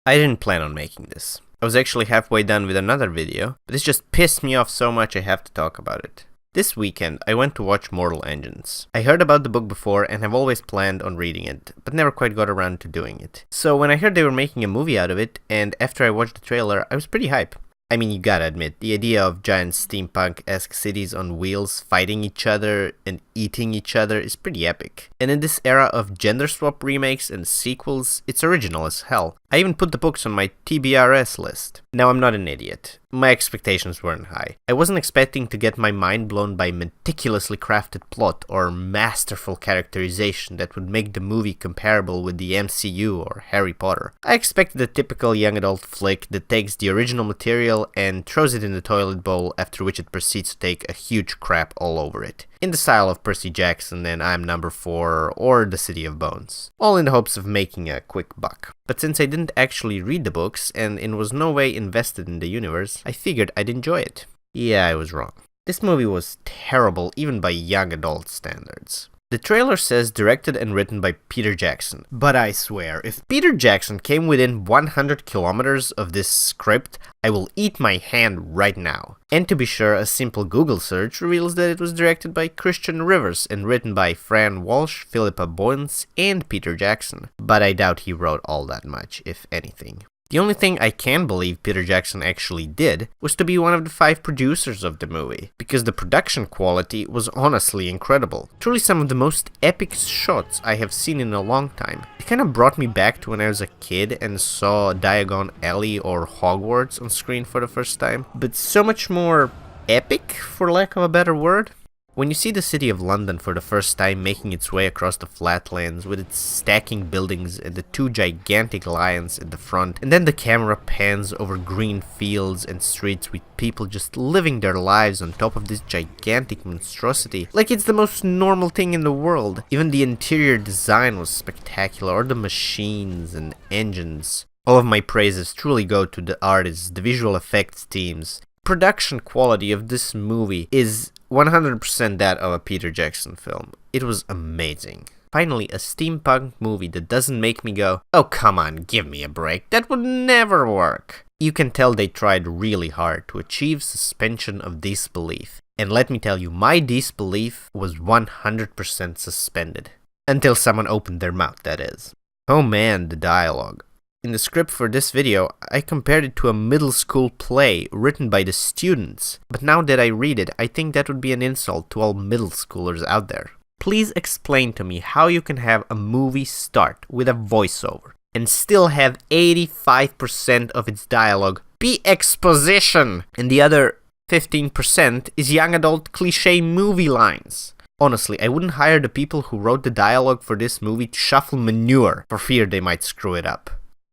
I didn't plan on making this. I was actually halfway done with another video, but this just pissed me off so much I have to talk about it. This weekend, I went to watch Mortal Engines. I heard about the book before and have always planned on reading it, but never quite got around to doing it. So when I heard they were making a movie out of it, and after I watched the trailer, I was pretty hype. I mean, you gotta admit, the idea of giant steampunk-esque cities on wheels fighting each other and eating each other is pretty epic. And in this era of gender swap remakes and sequels, it's original as hell. I even put the books on my TBRS list. Now, I'm not an idiot. My expectations weren't high. I wasn't expecting to get my mind blown by meticulously crafted plot or masterful characterization that would make the movie comparable with the MCU or Harry Potter. I expected a typical young adult flick that takes the original material and throws it in the toilet bowl, after which it proceeds to take a huge crap all over it, in the style of Percy Jackson and I'm Number 4 or The City of Bones, all in the hopes of making a quick buck. But since I didn't actually read the books and in was no way invested in the universe, I figured I'd enjoy it. Yeah, I was wrong. This movie was terrible even by young adult standards. The trailer says directed and written by Peter Jackson, but I swear, if Peter Jackson came within 100 kilometers of this script, I will eat my hand right now. And to be sure, a simple Google search reveals that it was directed by Christian Rivers and written by Fran Walsh, Philippa Boyens, and Peter Jackson. But I doubt he wrote all that much, if anything. The only thing I can believe Peter Jackson actually did was to be one of the 5 producers of the movie, because the production quality was honestly incredible. Truly some of the most epic shots I have seen in a long time. It kind of brought me back to when I was a kid and saw Diagon Alley or Hogwarts on screen for the first time, but so much more epic, for lack of a better word. When you see the city of London for the first time making its way across the flatlands with its stacking buildings and the 2 gigantic lions at the front, and then the camera pans over green fields and streets with people just living their lives on top of this gigantic monstrosity, like it's the most normal thing in the world. Even the interior design was spectacular, or the machines and engines. All of my praises truly go to the artists, the visual effects teams. Production quality of this movie is 100% that of a Peter Jackson film. It was amazing. Finally, a steampunk movie that doesn't make me go, oh come on, give me a break, that would never work. You can tell they tried really hard to achieve suspension of disbelief. And let me tell you, my disbelief was 100% suspended. Until someone opened their mouth, that is. Oh man, the dialogue. In the script for this video, I compared it to a middle school play written by the students, but now that I read it, I think that would be an insult to all middle schoolers out there. Please explain to me how you can have a movie start with a voiceover and still have 85% of its dialogue be exposition, and the other 15% is young adult cliché movie lines. Honestly, I wouldn't hire the people who wrote the dialogue for this movie to shuffle manure for fear they might screw it up.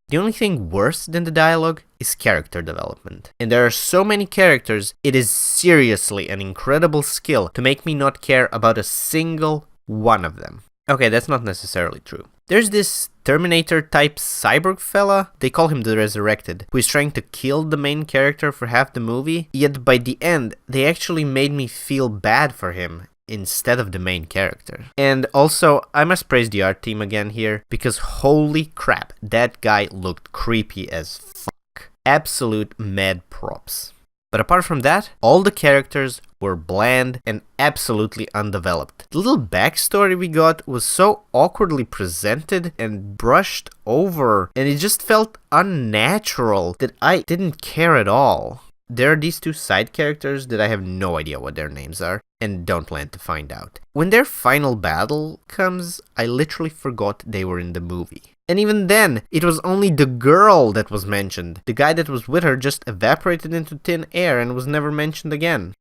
The only thing worse than the dialogue is character development. And there are so many characters, it is seriously an incredible skill to make me not care about a single one of them. Okay, that's not necessarily true. There's this Terminator-type cyborg fella, they call him the Resurrected, who is trying to kill the main character for half the movie, yet by the end, they actually made me feel bad for him instead of the main character. And also, I must praise the art team again here, because holy crap, that guy looked creepy as fuck. Absolute mad props. But apart from that, all the characters were bland and absolutely undeveloped. The little backstory we got was so awkwardly presented and brushed over, and it just felt unnatural that I didn't care at all. There are these 2 side characters that I have no idea what their names are, and don't plan to find out. When their final battle comes, I literally forgot they were in the movie. And even then, it was only the girl that was mentioned. The guy that was with her just evaporated into thin air and was never mentioned again.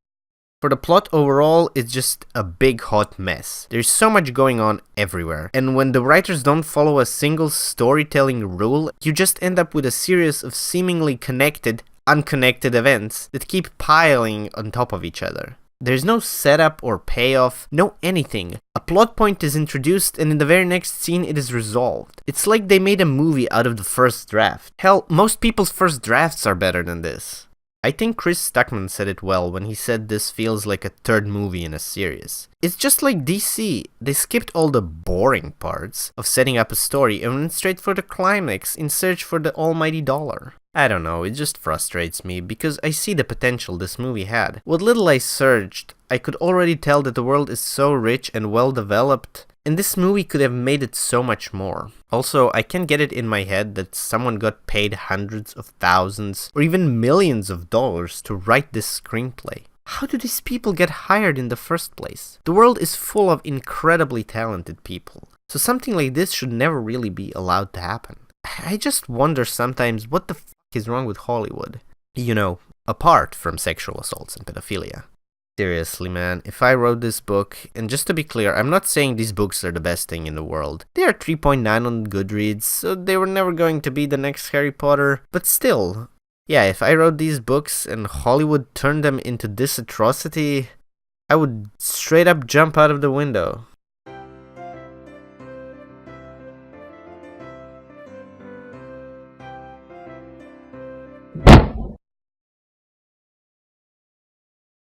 For the plot overall, it's just a big hot mess. There's so much going on everywhere, and when the writers don't follow a single storytelling rule, you just end up with a series of seemingly connected, unconnected events that keep piling on top of each other. There's no setup or payoff, no anything. A plot point is introduced and in the very next scene it is resolved. It's like they made a movie out of the first draft. Hell, most people's first drafts are better than this. I think Chris Stuckman said it well when he said this feels like a third movie in a series. It's just like DC, they skipped all the boring parts of setting up a story and went straight for the climax in search for the almighty dollar. I don't know, it just frustrates me because I see the potential this movie had. What little I searched, I could already tell that the world is so rich and well developed, and this movie could have made it so much more. Also, I can get it in my head that someone got paid hundreds of thousands or even millions of dollars to write this screenplay. How do these people get hired in the first place? The world is full of incredibly talented people, so something like this should never really be allowed to happen. I just wonder sometimes what the f is wrong with Hollywood. You know, apart from sexual assaults and pedophilia. Seriously, man, if I wrote this book, and just to be clear, I'm not saying these books are the best thing in the world. They are 3.9 on Goodreads, so they were never going to be the next Harry Potter, but still. Yeah, if I wrote these books and Hollywood turned them into this atrocity, I would straight up jump out of the window.